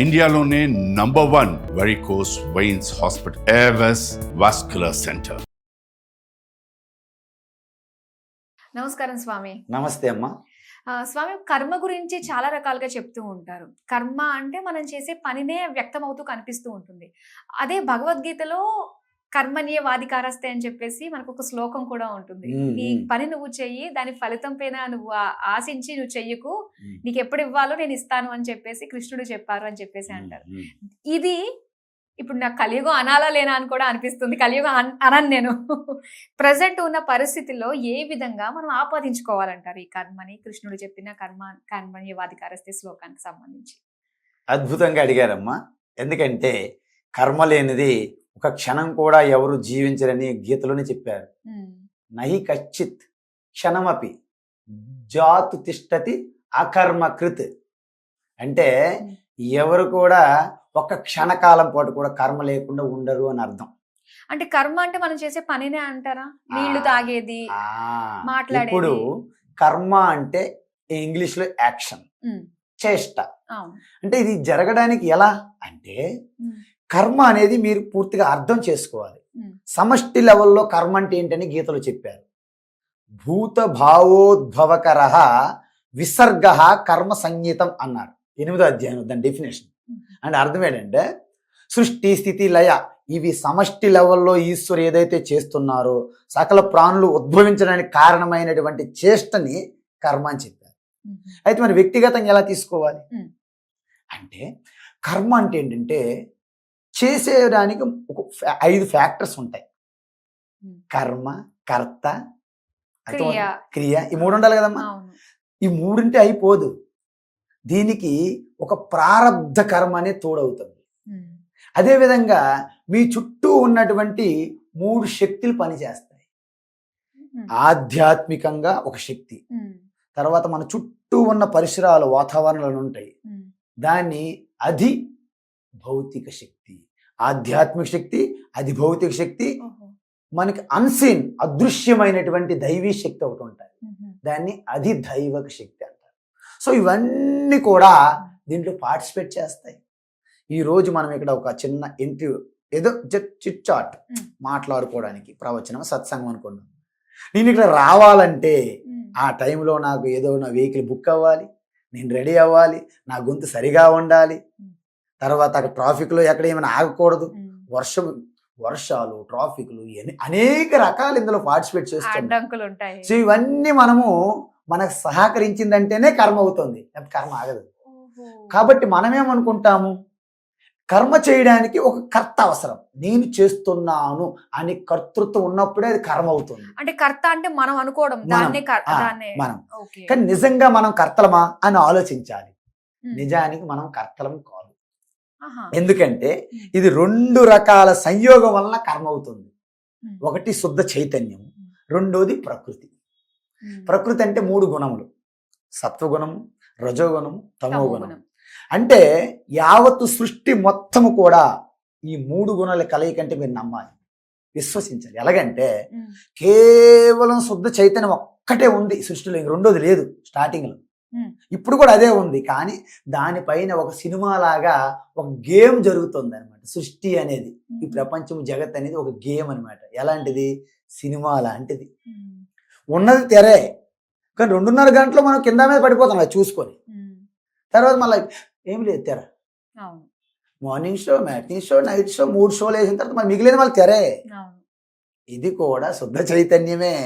ఇండియాలోనే #1 varicose veins hospital Avis vascular centre. నమస్కారం స్వామి. నమస్తే అమ్మా. స్వామి, కర్మ గురించి చాలా రకాలుగా చెప్తూ ఉంటారు. కర్మ అంటే మనం చేసే పనినే వ్యక్తం అవుతూ కనిపిస్తూ ఉంటుంది. అదే భగవద్గీతలో కర్మణ్యేవాధికారస్తే అని చెప్పేసి మనకు ఒక శ్లోకం కూడా ఉంటుంది. నీ పని నువ్వు చెయ్యి, దాని ఫలితం పైన నువ్వు ఆశించి నువ్వు చెయ్యకు, నీకు ఎప్పుడు ఇవ్వాలో నేను ఇస్తాను అని చెప్పేసి కృష్ణుడు చెప్పారు అని చెప్పేసి అంటారు. ఇది ఇప్పుడు నాకు కలియుగం అనాలా లేనా అని కూడా అనిపిస్తుంది. కలియుగం అనను నేను. ప్రజెంట్ ఉన్న పరిస్థితుల్లో ఏ విధంగా మనం ఆపాదించుకోవాలంటారు ఈ కర్మని, కృష్ణుడు చెప్పిన కర్మణ్యేవాధికారస్తే శ్లోకానికి సంబంధించి? అద్భుతంగా అడిగారమ్మా. ఎందుకంటే కర్మ లేనిది ఒక క్షణం కూడా ఎవరు జీవించరని గీతలోనే చెప్పారు. నహి కచ్చిత్ క్షణమపి జాతు తిష్టతి అకర్మకృత్. అంటే ఎవరు కూడా ఒక క్షణకాలం పాటు కూడా కర్మ లేకుండా ఉండరు అని అర్థం. అంటే కర్మ అంటే మనం చేసే పనినే అంటారా? నీళ్లు తాగేది, మాట్లాడేది. ఇప్పుడు కర్మ అంటే ఇంగ్లీష్ లో యాక్షన్, చేష్ట. అంటే ఇది జరగడానికి ఎలా అంటే కర్మ అనేది మీరు పూర్తిగా అర్థం చేసుకోవాలి. సమష్టి లెవెల్లో కర్మ అంటే ఏంటని గీతలో చెప్పారు. భూత భావోద్భవకర విసర్గ కర్మ సంగీతం అన్నారు 8వ అధ్యాయం. దాని డెఫినేషన్ అంటే అర్థం ఏంటంటే సృష్టి, స్థితి, లయ ఇవి సమష్టి లెవెల్లో ఈశ్వరు ఏదైతే చేస్తున్నారో సకల ప్రాణులు ఉద్భవించడానికి కారణమైనటువంటి చేష్టని కర్మ అని చెప్పారు. అయితే మరి వ్యక్తిగతంగా ఎలా తీసుకోవాలి అంటే కర్మ అంటే ఏంటంటే చేసేయడానికి ఒక 5 ఫ్యాక్టర్స్ ఉంటాయి. కర్మ, కర్త, క్రియ, ఈ 3 ఉండాలి కదమ్మా. ఈ 3 ఉంటే అయిపోదు. దీనికి ఒక ప్రారబ్ధ కర్మ అనేది తోడవుతుంది. అదేవిధంగా మీ చుట్టూ ఉన్నటువంటి 3 శక్తులు పనిచేస్తాయి. ఆధ్యాత్మికంగా ఒక శక్తి, తర్వాత మన చుట్టూ ఉన్న పరిసరాలు, వాతావరణాలు ఉంటాయి. దాన్ని అధి భౌతిక శక్తి, ఆధ్యాత్మిక శక్తి, అధి భౌతిక శక్తి, మనకి అన్సీన్ అదృశ్యమైనటువంటి దైవీ శక్తి ఒకటి ఉంటాయి. దాన్ని అధి దైవక శక్తి అంటారు. సో ఇవన్నీ కూడా దీంట్లో పార్టిసిపేట్ చేస్తాయి. ఈరోజు మనం ఇక్కడ ఒక చిన్న ఇంటర్వ్యూ, ఏదో చిట్ చాట్ మాట్లాడుకోవడానికి ప్రవచనం, సత్సంగం అనుకున్నాం. నేను ఇక్కడ రావాలంటే ఆ టైంలో నాకు ఏదో నా వెహికల్ బుక్ అవ్వాలి, నేను రెడీ అవ్వాలి, నా గొంతు సరిగా ఉండాలి, తర్వాత అక్కడ ట్రాఫిక్లో ఎక్కడ ఏమైనా ఆగకూడదు, వర్షాలు, ట్రాఫిక్లు, అనేక రకాలు ఇందులో పార్టిసిపేట్ చేస్తాం. సో ఇవన్నీ మనకు సహకరించిందంటేనే కర్మ అవుతుంది, కర్మ ఆగదు. కాబట్టి మనమేమనుకుంటాము, కర్మ చేయడానికి ఒక కర్త అవసరం, నేను చేస్తున్నాను అని కర్తృత్వం ఉన్నప్పుడే అది కర్మ అవుతుంది. అంటే కర్త అంటే మనం అనుకోవడం, మనం. కానీ నిజంగా మనం కర్తలమా అని ఆలోచించాలి. నిజానికి మనం కర్తలం కాదు. ఎందుకంటే ఇది 2 రకాల సంయోగం వలన కర్మ అవుతుంది. ఒకటి శుద్ధ చైతన్యం, రెండోది ప్రకృతి. ప్రకృతి అంటే 3 గుణములు: సత్వగుణము, రజోగుణము, తమోగుణం. అంటే యావత్తు సృష్టి మొత్తము కూడా ఈ 3 గుణాల కలయికంటే మీరు నమ్మాలి, విశ్వసించాలి. ఎలాగంటే కేవలం శుద్ధ చైతన్యం ఒక్కటే ఉంది సృష్టిలో, ఇంక రెండోది లేదు. స్టార్టింగ్లో ఇప్పుడు కూడా అదే ఉంది, కానీ దానిపైన ఒక సినిమా లాగా ఒక గేమ్ జరుగుతుంది అనమాట. సృష్టి అనేది, ఈ ప్రపంచం, జగత్ అనేది ఒక గేమ్ అనమాట. ఎలాంటిది? సినిమా లాంటిది. ఉన్నది తెరే, కానీ 2.5 గంటలు మనం కింద మీద పడిపోతాం అది చూసుకొని. తర్వాత మళ్ళీ ఏమి లేదు, తెర. Morning show, matinee show, night show, 3 షోలు వేసిన తర్వాత మళ్ళీ మిగిలిన వాళ్ళు తెరే. ఇది కూడా శుద్ధ చైతన్యమే.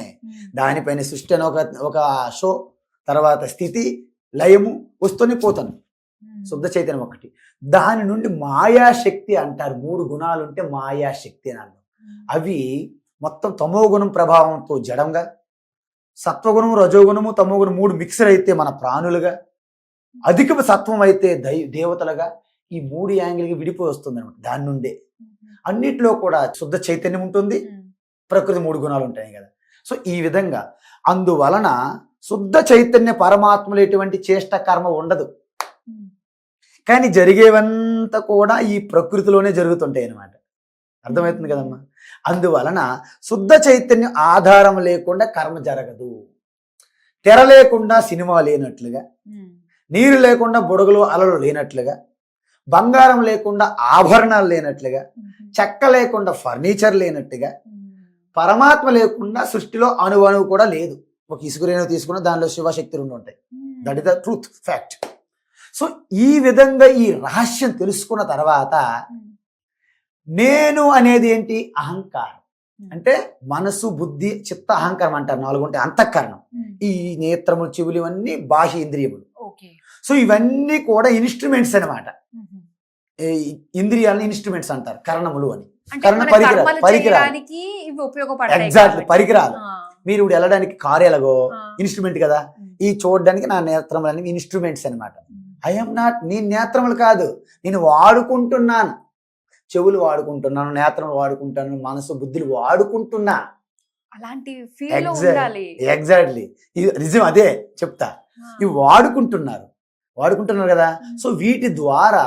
దానిపైన సృష్టి అని ఒక షో, తర్వాత స్థితి, లయము వస్తూనే పోతాను. శుద్ధ చైతన్యం ఒకటి. దాని నుండి మాయాశక్తి అంటారు. 3 గుణాలు ఉంటే మాయాశక్తి అని అర్థం. అవి మొత్తం తమోగుణం ప్రభావంతో జడంగా, సత్వగుణము, రజోగుణము, తమోగుణం 3 మిక్సర్ అయితే మన ప్రాణులుగా, అధిక సత్వం అయితే దేవతలుగా, ఈ 3 యాంగిల్కి విడిపోయి వస్తుంది అనమాట. దాని నుండే అన్నిట్లో కూడా శుద్ధ చైతన్యం ఉంటుంది, ప్రకృతి 3 గుణాలు ఉంటాయి కదా. సో ఈ విధంగా అందువలన శుద్ధ చైతన్య పరమాత్మలో ఎటువంటి చేష్ట కర్మ ఉండదు, కానీ జరిగేవంతా కూడా ఈ ప్రకృతిలోనే జరుగుతుంటాయి అన్నమాట. అర్థమవుతుంది కదమ్మా. అందువలన శుద్ధ చైతన్యం ఆధారం లేకుండా కర్మ జరగదు. తెర లేకుండా సినిమా లేనట్లుగా, నీరు లేకుండా బుడగలు, అలలు లేనట్లుగా, బంగారం లేకుండా ఆభరణాలు లేనట్లుగా, చెక్క లేకుండా ఫర్నిచర్ లేనట్టుగా, పరమాత్మ లేకుండా సృష్టిలో అణువు కూడా లేదు. ఒక ఇసుకరేణువు తీసుకున్న దానిలో శివశక్తులు ఉండి ఉంటాయి. That is the truth fact. So ఈ విధంగా ఈ రహస్యం తెలుసుకున్న తర్వాత నేను అనేది ఏంటి? అహంకారం. అంటే మనసు, బుద్ధి, చిత్త, అహంకారం అంటారు. 4 ఉంటాయి. అంతఃకరణం. ఈ నేత్రములు, చెవులు ఇవన్నీ బాహ్య ఇంద్రియములు. సో ఇవన్నీ కూడా ఇన్స్ట్రుమెంట్స్ అనమాట. ఇంద్రియాలని ఇన్స్ట్రుమెంట్స్ అంటారు, కరణములు అని. కరణ పరికరాలు. ఎగ్జాక్ట్లీ, పరికరాలు. మీరు ఇప్పుడు వెళ్ళడానికి కారు ఎలాగో ఇన్స్ట్రుమెంట్ కదా, ఈ చూడడానికి నా నేత్రములు ఇన్స్ట్రుమెంట్స్ అనమాట. ఐఎమ్ నాట్, నీ నేత్రములు కాదు, నేను వాడుకుంటున్నాను. చెవులు వాడుకుంటున్నాను, నేత్రములు వాడుకుంటాను, మనసు, బుద్ధులు వాడుకుంటున్నా. ఎగ్జాక్ట్లీ, నిజం, అదే చెప్తా. ఇవి వాడుకుంటున్నారు కదా. సో వీటి ద్వారా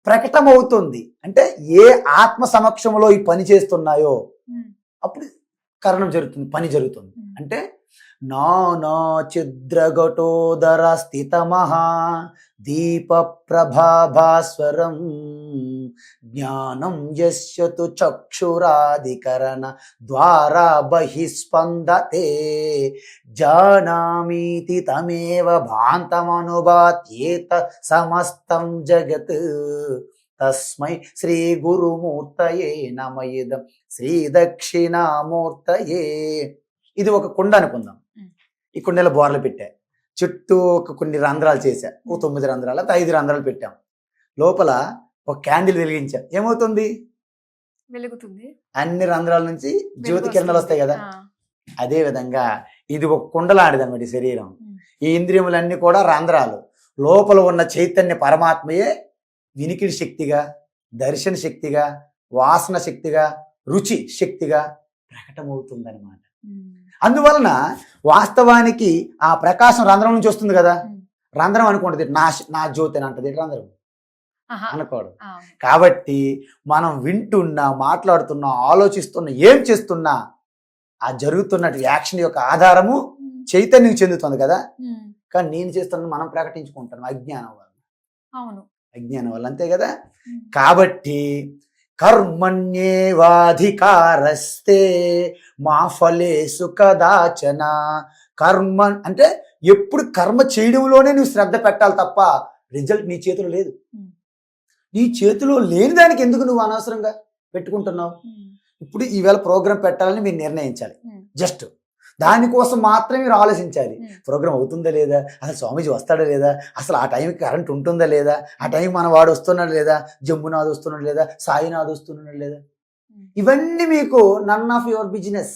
ప్రకటమవుతుంది. అంటే ఏ ఆత్మ సమక్షంలో ఈ పని చేస్తున్నాయో అప్పుడు కరణం జరుగుతుంది, పని జరుగుతుంది. అంటే నానా ఛిద్రఘటోదర స్థితమహా దీప ప్రభాభాస్వరం జ్ఞానం యస్యతు చక్షురాధికరణ ద్వారా బహిస్పందతే జానామీతి తమేవ భాంతమనుభాత్యేత సమస్తం జగత్ తస్మై శ్రీ గురుమూర్తయే నమయిదం శ్రీ దక్షిణామూర్తయే. ఇది ఒక కుండ అనుకుందాం. ఈ కుండలో బోర్లు పెట్టా, చుట్టూ కొన్ని రంధ్రాలు చేశా, 9 రంధ్రాలు 5 రంధ్రాలు పెట్టాం. లోపల ఒక క్యాండిల్ వెలిగించా, ఏమవుతుంది? వెలుగుతుంది. అన్ని రంధ్రాల నుంచి జ్యోతి కిరణాలు వస్తాయి కదా. అదే విధంగా ఇది ఒక కుండలాంటిది అనమాట ఈ శరీరం. ఈ ఇంద్రియములన్నీ కూడా రంధ్రాలు. లోపల ఉన్న చైతన్య పరమాత్మయే వినికిడి శక్తిగా, దర్శన శక్తిగా, వాసన శక్తిగా, రుచి శక్తిగా ప్రకటమవుతుందన్నమాట. అందువలన వాస్తవానికి ఆ ప్రకాశం రంధ్రం నుంచి వస్తుంది కదా. రంధ్రం అనుకుంటుంది నా జ్యోతి అని అంటది, రంధ్రం అనుకోడు. కాబట్టి మనం వింటున్నా, మాట్లాడుతున్నా, ఆలోచిస్తున్నా, ఏం చేస్తున్నా ఆ జరుగుతున్న యాక్షన్ యొక్క ఆధారము చైతన్యం చెందుతుంది కదా. కానీ నేను చేస్తున్నా మనం ప్రకటించుకుంటాం అజ్ఞానం వల్ల. అవును, అజ్ఞానం వల్ల, అంతే కదా. కాబట్టి కర్మణ్యేవాధికారస్తే మా ఫలేసు కదాచన. కర్మ అంటే ఎప్పుడు కర్మ చేయడంలోనే నువ్వు శ్రద్ధ పెట్టాలి తప్ప రిజల్ట్ నీ చేతిలో లేదు. నీ చేతిలో లేని దానికి ఎందుకు నువ్వు అనవసరంగా పెట్టుకుంటున్నావు? ఇప్పుడు ఈవేళ ప్రోగ్రామ్ పెట్టాలని మీరు నిర్ణయించాలి. జస్ట్ దానికోసం మాత్రమే మీరు ఆలోచించాలి. ప్రోగ్రామ్ అవుతుందా లేదా, అసలు స్వామీజీ వస్తాడా లేదా, అసలు ఆ టైంకి కరెంట్ ఉంటుందా లేదా, ఆ టైంకి మన వాడు వస్తున్నాడు లేదా, జంబునాథ్ వస్తున్నాడు లేదా, సాయినాథ్ వస్తున్నాడు లేదా. ఇవన్నీ మీకు none of your business.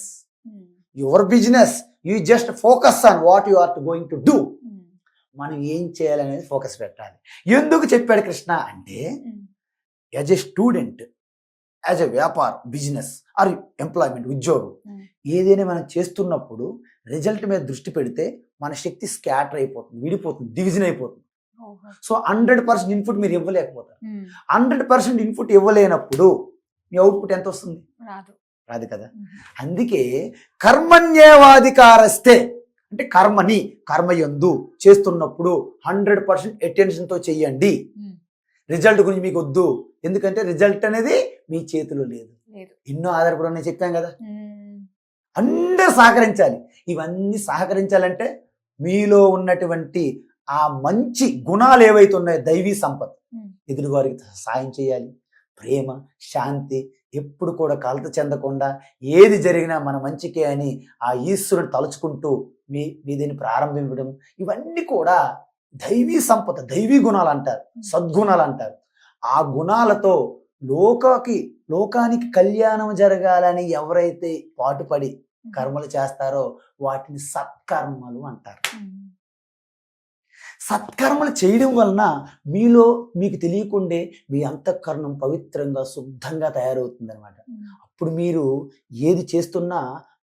You just focus on what you are going to do. మనం ఏం చేయాలనేది ఫోకస్ పెట్టాలి. ఎందుకు చెప్పాడు కృష్ణ అంటే, as a student, as a వ్యాపారం, బిజినెస్ ఆర్ ఎంప్లాయ్మెంట్, ఉద్యోగం, ఏదైనా మనం చేస్తున్నప్పుడు రిజల్ట్ మీద దృష్టి పెడితే మన శక్తి స్కాటర్ అయిపోతుంది, విడిపోతుంది, డివిజన్ అయిపోతుంది. సో 100% ఇన్పుట్ మీరు ఇవ్వలేకపోతారు. 100% ఇన్పుట్ ఇవ్వలేనప్పుడు మీ అవుట్పుట్ ఎంత వస్తుంది? రాదు కదా. అందుకే కర్మణ్యేవాధికారస్తే అంటే కర్మయందు చేస్తున్నప్పుడు 100% అటెన్షన్తో చెయ్యండి. రిజల్ట్ గురించి మీకు వద్దు, ఎందుకంటే రిజల్ట్ అనేది మీ చేతిలో లేదు. ఎన్నో ఆధారపడి చెప్పాం కదా. అందరూ సహకరించాలి. ఇవన్నీ సహకరించాలంటే మీలో ఉన్నటువంటి ఆ మంచి గుణాలు ఏవైతే ఉన్నాయో, దైవీ సంపద, ఎదురువారికి సాయం చేయాలి. ప్రేమ, శాంతి, ఎప్పుడు కూడా కలత చెందకుండా ఏది జరిగినా మన మంచికే అని ఆ ఈశ్వరుని తలుచుకుంటూ మీదిని ప్రారంభించడం, ఇవన్నీ కూడా దైవీ సంపద, దైవీ గుణాలు అంటారు, సద్గుణాలు అంటారు. ఆ గుణాలతో లోకానికి కళ్యాణం జరగాలని ఎవరైతే పాటుపడి కర్మలు చేస్తారో వాటిని సత్కర్మలు అంటారు. సత్కర్మలు చేయడం వలన మీకు తెలియకుండే మీ అంతఃకరణం పవిత్రంగా, శుద్ధంగా తయారవుతుంది అనమాట. అప్పుడు మీరు ఏది చేస్తున్నా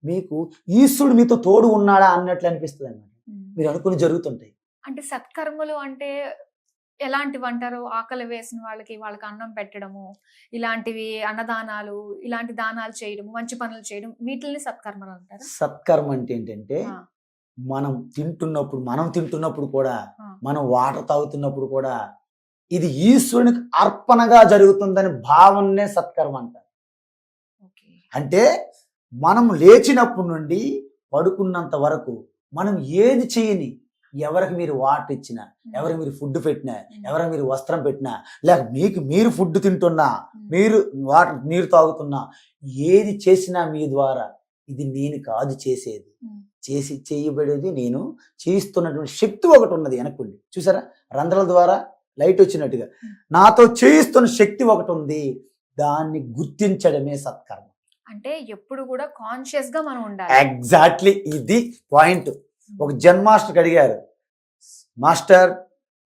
మీకు ఈశ్వరుడు మీతో తోడు ఉన్నాడా అన్నట్లు అనిపిస్తుంది అనమాట. మీరు అనుకుని జరుగుతుంటాయి. అంటే సత్కర్మలు అంటే ఎలాంటివి అంటారు? ఆకలి వేసిన వాళ్ళకి అన్నం పెట్టడము, ఇలాంటివి అన్నదానాలు, ఇలాంటి దానాలు చేయడము, మంచి పనులు చేయడం, వీటిని సత్కర్మలు అంటారు. సత్కర్మ అంటే ఏంటంటే మనం తింటున్నప్పుడు కూడా, మనం వాటర్ తాగుతున్నప్పుడు కూడా ఇది ఈశ్వరునికి అర్పణగా జరుగుతుందని భావనే సత్కర్మ అంటారు. అంటే మనం లేచినప్పటి నుండి పడుకున్నంత వరకు మనం ఏది చేయని, ఎవరికి మీరు వాటర్ ఇచ్చినా, ఎవరికి మీరు ఫుడ్ పెట్టినా, ఎవరికి మీరు వస్త్రం పెట్టినా, లేక మీకు మీరు ఫుడ్ తింటున్నా, మీరు వాటర్ నీరు తాగుతున్నా, ఏది చేసినా మీ ద్వారా ఇది నేను కాదు చేసేది, చేయబడేది నేను చేయిస్తున్నటువంటి శక్తి ఒకటి ఉన్నది వెనక్కుండి. చూసారా, రంధ్రాల ద్వారా లైట్ వచ్చినట్టుగా నాతో చేయిస్తున్న శక్తి ఒకటి ఉంది. దాన్ని గుర్తించడమే సత్కర్మ. అంటే ఎప్పుడు కూడా కాన్షియస్ గా మనం ఉండాలి. ఎగ్జాక్ట్లీ, ఇది పాయింట్. ఒక జన్ మాస్టర్కి అడిగారు, మాస్టర్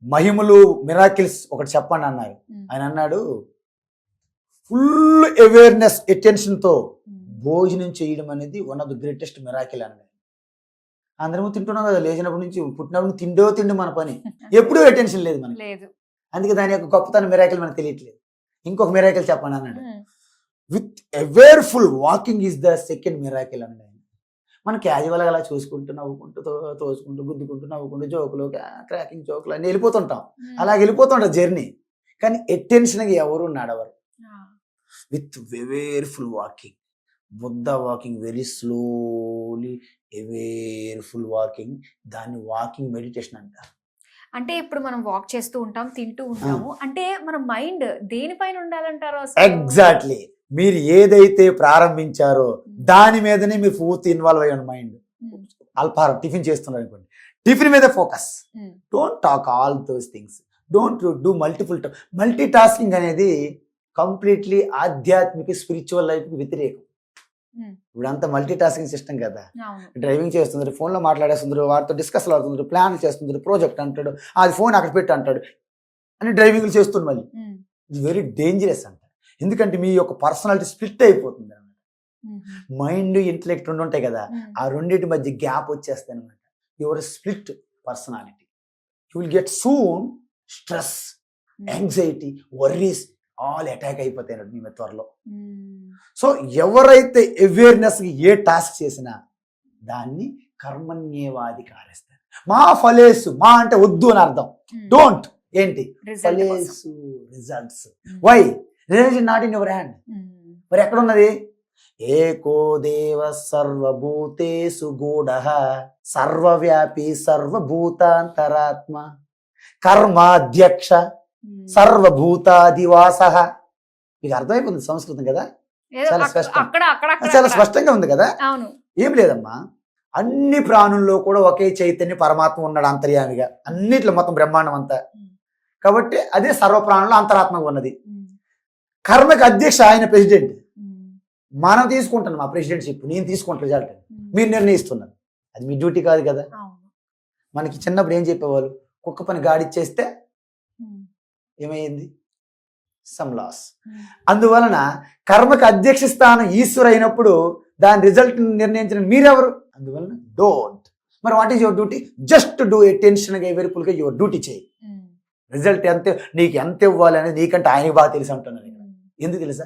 మహిమలు మిరాకిల్స్ ఒకటి చెప్పండి అన్నారు. ఆయన అన్నాడు, ఫుల్ అవేర్నెస్ అటెన్షన్తో భోజనం చేయడం అనేది one of the greatest miracle అన్నాడు. అందరము తింటున్నాం కదా, లేచినప్పటి నుంచి పుట్టినప్పుడు తిండి మన పని, ఎప్పుడూ అటెన్షన్ లేదు మనకి. అందుకే దాని యొక్క గొప్పతనం మిరాకిల్ మనకు తెలియట్లేదు. ఇంకొక మిరాకిల్ చెప్పండి అన్నాడు, with awareful walking is the second miracle అన్నాడు. మనం క్యాజువల్గా అలా చూసుకుంటూ నవ్వుకుంటూ తోసుకుంటూ గుద్దుకుంటూ నవ్వుకుంటూ జోకులు క్రాకింగ్ జోకులు అన్నీ వెళ్ళిపోతుంటాం. అలా వెళ్ళిపోతుంటాం జర్నీ. కానీ అటెన్షన్గా ఎవరు నడవరు. With awareful walking, Buddha walking very slowly, awareful walking, దాన్ని వాకింగ్ మెడిటేషన్ అంటారు. అంటే ఇప్పుడు మనం వాక్ చేస్తూ ఉంటాం, తింటూ ఉంటాము, అంటే మన మైండ్ దేనిపైన ఉండాలంటారు? ఎగ్జాక్ట్లీ, మీరు ఏదైతే ప్రారంభించారో దాని మీదనే మీరు పూర్తి ఇన్వాల్వ్ అయ్యాను. మైండ్ అల్పాహారం టిఫిన్ చేస్తున్నారు అనుకోండి, టిఫిన్ మీద focus. Don't talk all those things, don't do multi tasking అనేది కంప్లీట్లీ ఆధ్యాత్మిక స్పిరిచువల్ లైఫ్కి వ్యతిరేకం. ఇప్పుడు అంతా మల్టీ టాస్కింగ్ సిస్టమ్ కదా. డ్రైవింగ్ చేస్తున్నారు, ఫోన్లో మాట్లాడేస్తున్నారు, వారితో డిస్కస్లు అవుతున్నారు, ప్లాన్ చేస్తున్నారు, ప్రాజెక్ట్ అంటాడు, అది ఫోన్ అక్కడ పెట్టి అంటాడు అని డ్రైవింగ్లు చేస్తున్నారు. మళ్ళీ ఇది వెరీ డేంజరస్ అంట. ఎందుకంటే మీ యొక్క పర్సనాలిటీ స్ప్లిట్ అయిపోతుంది అన్నమాట. మైండ్ ఇంటలెక్ట్ రెండు ఉంటాయి కదా, ఆ రెండింటి మధ్య గ్యాప్ వచ్చేస్తాయి అనమాట. Your split personality, you will get soon stress, anxiety, worries all attack అయిపోతాయి అన్నట్టు మీ త్వరలో. సో ఎవరైతే అవేర్నెస్కి ఏ టాస్క్ చేసినా దాన్ని కర్మణ్యేవాది కారేస్తారు. మా ఫలేసు, మా అంటే వద్దు అని అర్థం, డోంట్ ఏంటి ఫలేసు results. Why? Result is not in your hand. మరి ఎక్కడ ఉన్నది? ఏకో దేవ సర్వభూతేషు గూఢః సర్వవ్యాపి సర్వభూతాంతరాత్మ కర్మాధ్యక్ష సర్వభూతాదివాసః. మీకు అర్థమైపోతుంది సంస్కృతం కదా, చాలా స్పష్టంగా ఉంది కదా. ఏం లేదమ్మా, అన్ని ప్రాణుల్లో కూడా ఒకే చైతన్య పరమాత్మ ఉన్నాడు అంతర్యామిగా, అన్నిట్లో మొత్తం బ్రహ్మాండం అంతా. కాబట్టి అదే సర్వ ప్రాణుల్లో అంతరాత్మగా ఉన్నది. కర్మకి అధ్యక్ష ఆయన ప్రెసిడెంట్. మనం తీసుకుంటాను మా ప్రెసిడెంట్షిప్, నేను తీసుకుంటాను రిజల్ట్, మీరు నిర్ణయిస్తున్నారు. అది మీ డ్యూటీ కాదు కదా. మనకి చిన్నప్పుడు ఏం చెప్పేవాళ్ళు, కుక్క పని గాడిచ్చేస్తే ఏమైంది? Some loss. అందువలన కర్మకు అధ్యక్ష స్థానం ఈశ్వరు అయినప్పుడు దాని రిజల్ట్ నిర్ణయించిన మీరెవరు? అందువలన డోంట్. మరి what is your duty? Just do అటెన్షన్గా ఎవేర్ఫుల్గా యువర్ డ్యూటీ చేయి. రిజల్ట్ నీకు ఎంత ఇవ్వాలి అనేది నీకంటే ఆయనకి బాగా తెలుసు అంటున్నాను. ఎందుకు తెలుసా?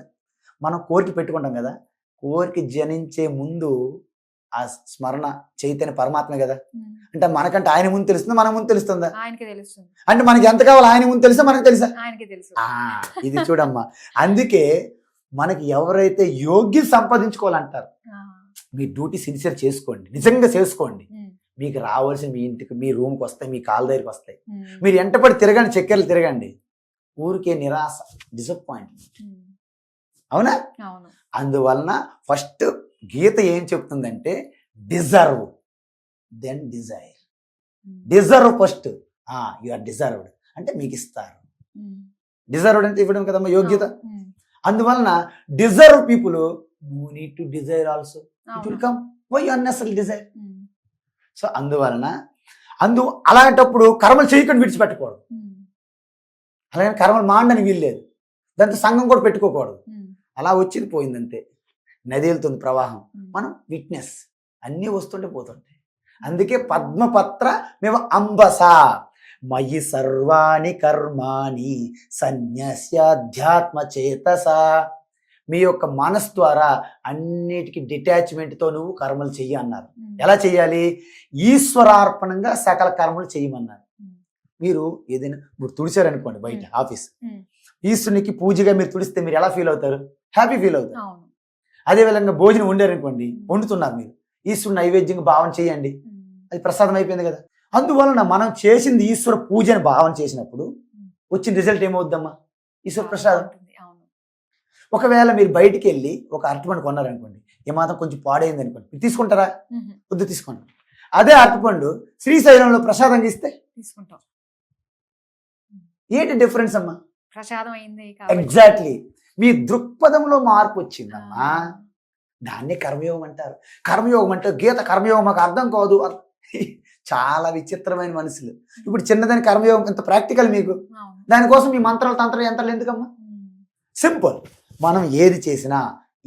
మనం కోరిక పెట్టుకుంటాం కదా, కోరిక జనించే ముందు ఆ స్మరణ చైతన్య పరమాత్మే కదా. అంటే మనకంటే ఆయన ముందు తెలుస్తుందా, మన ముందు తెలుస్తుందా? అంటే మనకి ఎంత కావాలి ఆయన ముందు తెలుసా, మనకు తెలుసా? ఇది చూడమ్మా, అందుకే మనకి ఎవరైతే యోగ్యం సంపాదించుకోవాలంటారు. మీ డ్యూటీ సిన్సియర్ చేసుకోండి, నిజంగా చేసుకోండి. మీకు రావాల్సిన మీ ఇంటికి, మీ రూమ్కి వస్తాయి, మీ కాళ్ళ దగ్గరికి వస్తాయి. మీరు ఎంటపడి తిరగండి, చక్కెరలు తిరగండి, ఊరికే నిరాశ, డిసప్పాయింట్మెంట్. అవునా? అందువలన ఫస్ట్ గీత ఏం చెప్తుందంటే deserve then desire. Deserve first, you are deserved అంటే మీకు ఇస్తారు. డిజర్వ్డ్ అంటే ఇవ్వడం కదమ్మా యోగ్యత. అందువలన deserve people no need to desire also, it will come. Why unnecessary desire? So అందువలన అలాంటప్పుడు కర్మలు చేయకుండా విడిచిపెట్టకూడదు. అలాగే కర్మలు మాండని వీల్లేదు, దాంతో సంఘం కూడా పెట్టుకోకూడదు. అలా వచ్చింది పోయిందంతే, నది వెళ్తుంది ప్రవాహం, మనం విట్నెస్, అన్నీ వస్తుంటే పోతుంటాయి. అందుకే పద్మపత్ర మేము అంబస మయి సర్వాణి కర్మాణి సన్యస్యాధ్యాత్మ చేతస. మీ యొక్క మనసు ద్వారా అన్నిటికీ డిటాచ్మెంట్తో నువ్వు కర్మలు చెయ్యి అన్నారు. ఎలా చెయ్యాలి? ఈశ్వరార్పణంగా సకల కర్మలు చేయమన్నారు. మీరు ఏదైనా ఇప్పుడు తుడిచారనుకోండి బయట ఆఫీస్, ఉమ్. ఈశ్వరునికి పూజగా మీరు తుడిస్తే మీరు ఎలా ఫీల్ అవుతారు? హ్యాపీ ఫీల్ అవుతారు. అవును. అదే విధంగా భోజనం వండారనుకోండి, వండుతున్నారు మీరు, ఈశ్వరుని నైవేద్యంగా భావన చేయండి, అది ప్రసాదం అయిపోయింది కదా. అందువలన మనం చేసింది ఈశ్వర పూజ అని భావన చేసినప్పుడు వచ్చిన రిజల్ట్ ఏమవుద్దమ్మా? ఈశ్వర ప్రసాదం. ఉంటుంది. అవును. ఒకవేళ మీరు బయటికి వెళ్ళి ఒక అరటిపండు కొన్నారనుకోండి, ఏమాత్రం కొంచెం పాడైంది అనుకోండి, మీరు తీసుకుంటారా? ఉహు. వద్దు, తీసుకోండి. అదే అరటిపండు శ్రీశైలంలో ప్రసాదంగా ఇస్తే తీసుకుంటాం. ఏంటి డిఫరెన్స్ అమ్మా? ప్రసాదం అయింది కాబట్టి. ఎగ్జాక్ట్లీ. మీ దృక్పథంలో మార్పు వచ్చిందమ్మా. దాన్ని కర్మయోగం అంటారు. కర్మయోగం అంటే గీత కర్మయోగం మాకు అర్థం కాదు. చాలా విచిత్రమైన మనుషులు. ఇప్పుడు చిన్నదాని కర్మయోగం ఇంత ప్రాక్టికల్ మీకు, అవును. దానికోసం మీ మంత్రాలు తంత్రాలు యంత్రాలు ఎందుకమ్మా? ఉమ్. సింపుల్. మనం ఏది చేసినా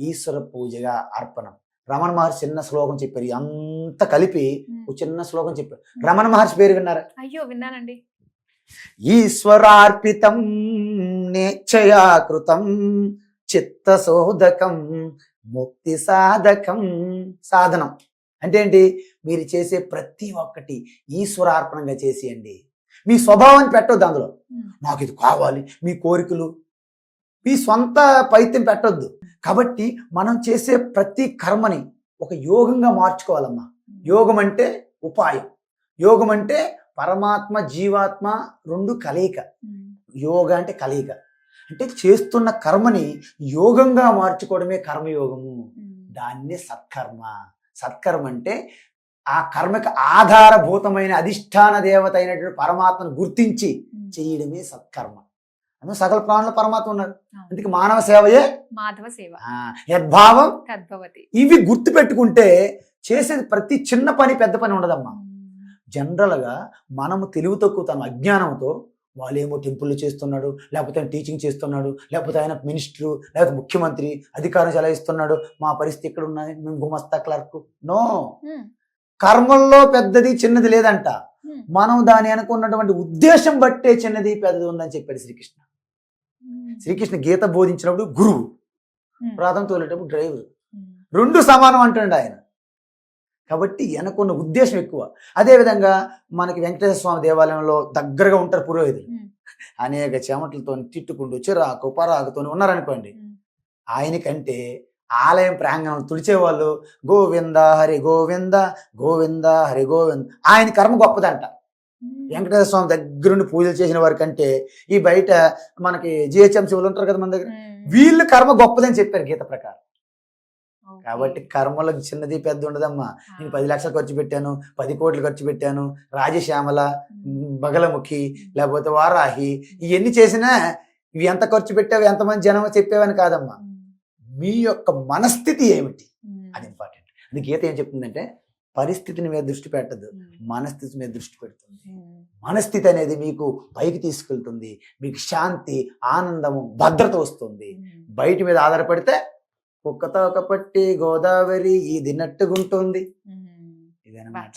ఈశ్వర పూజగా అర్పణం. రమణ మహర్షి చిన్న శ్లోకం చెప్పారు, అంత కలిపి ఒక చిన్న శ్లోకం చెప్పారు. రమణ మహర్షి పేరు విన్నారా? అయ్యో, విన్నానండి. ఈశ్వరార్పితం నేచ్ఛయాకృతం చిత్తశోధకం ముక్తి సాధకం. సాధనం అంటే ఏంటి? మీరు చేసే ప్రతి ఒక్కటి ఈశ్వరార్పణంగా చేసేయండి. మీ స్వభావాన్ని పెట్టొద్దు అందులో. నాకు ఇది కావాలి, మీ కోరికలు, మీ సొంత పైత్యం పెట్టొద్దు. కాబట్టి మనం చేసే ప్రతి కర్మని ఒక యోగంగా మార్చుకోవాలమ్మా. యోగం అంటే ఉపాయం, యోగం అంటే పరమాత్మ జీవాత్మ రెండు కలయిక. యోగ అంటే కలయిక, అంటే చేస్తున్న కర్మని యోగంగా మార్చుకోవడమే కర్మయోగము. దాన్నే సత్కర్మ. సత్కర్మ అంటే ఆ కర్మకి ఆధారభూతమైన అధిష్టాన దేవత అయినటువంటి పరమాత్మను గుర్తించి చేయడమే సత్కర్మ. అందులో సకల ప్రాణుల పరమాత్మ ఉన్నారు. అందుకే మానవ సేవయే మాధవ సేవ, యద్భావం తద్భవతి. ఇవి గుర్తు పెట్టుకుంటే చేసేది ప్రతి చిన్న పని పెద్ద పని ఉండదమ్మా. జనరల్గా మనము తెలివి తక్కువతనం అజ్ఞానంతో వాళ్ళేమో టెంపుల్లో చేస్తున్నాడు, లేకపోతే ఆయన టీచింగ్ చేస్తున్నాడు, లేకపోతే ఆయన మినిస్టరు, లేకపోతే ముఖ్యమంత్రి అధికారం చెలాయిస్తున్నాడు, మా పరిస్థితి ఇక్కడ ఉన్నది, మేము గుమస్తా క్లర్క్. నో, కర్మల్లో పెద్దది చిన్నది లేదంట. మనం దాని అనుకున్నటువంటి ఉద్దేశం బట్టే చిన్నది పెద్దది ఉందని చెప్పాడు శ్రీకృష్ణ. శ్రీకృష్ణ గీత బోధించినప్పుడు గురువు, రథం తోలేటప్పుడు డ్రైవర్, రెండు సమానం అంటాడు ఆయన. కాబట్టి వెనకున్న ఉద్దేశం ఎక్కువ. అదేవిధంగా మనకి వెంకటేశ్వర స్వామి దేవాలయంలో దగ్గరగా ఉంటారు పురోహితులు, అనేక చెమటలతో తిట్టుకుంటూ చిరాకు పరాకుతో ఉన్నారనుకోండి, ఆయనకంటే ఆలయం ప్రాంగణం తుడిచేవాళ్ళు గోవింద హరి గోవింద గోవింద హరి గోవింద, ఆయన కర్మ గొప్పదంట. వెంకటేశ్వర స్వామి దగ్గరుండి పూజలు చేసిన వారి కంటే ఈ బయట మనకి జిహెచ్ఎంసీ వాళ్ళు ఉంటారు కదా మన దగ్గర, వీళ్ళు కర్మ గొప్పదని చెప్పారు గీత ప్రకారం. కాబట్టి కర్మలకు చిన్నది పెద్ద ఉండదమ్మా. నేను 10 లక్షలు ఖర్చు పెట్టాను, 10 కోట్లు ఖర్చు పెట్టాను, రాజశ్యామల, బగలముఖి, లేకపోతే వారాహి, ఇవన్నీ చేసినా ఇవి ఎంత ఖర్చు పెట్టావు, ఎంతమంది జనం చెప్పేవని కాదమ్మా. మీ యొక్క మనస్థితి ఏమిటి అది ఇంపార్టెంట్. అది గీత ఏం చెప్తుందంటే పరిస్థితిని మీద దృష్టి పెట్టద్దు, మనస్థితి మీద దృష్టి పెడుతుంది. మనస్థితి అనేది మీకు పైకి తీసుకెళ్తుంది, మీకు శాంతి, ఆనందము, భద్రత వస్తుంది. బయట మీద ఆధారపడితే కుక్కతో ఒక పట్టి గోదావరి ఇది నట్టుగుంటుంది.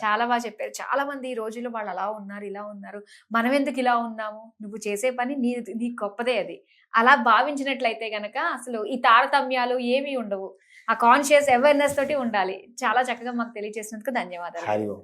చాలా బాగా చెప్పారు. చాలా మంది ఈ రోజుల్లో వాళ్ళు అలా ఉన్నారు, ఇలా ఉన్నారు, మనం ఎందుకు ఇలా ఉన్నాము, నువ్వు చేసే పని నీ గొప్పదే, అది అలా భావించినట్లయితే గనక అసలు ఈ తారతమ్యాలు ఏమీ ఉండవు. ఆ కాన్షియస్ అవేర్నెస్ తోటి ఉండాలి. చాలా చక్కగా మాకు తెలియజేసినందుకు ధన్యవాదాలు.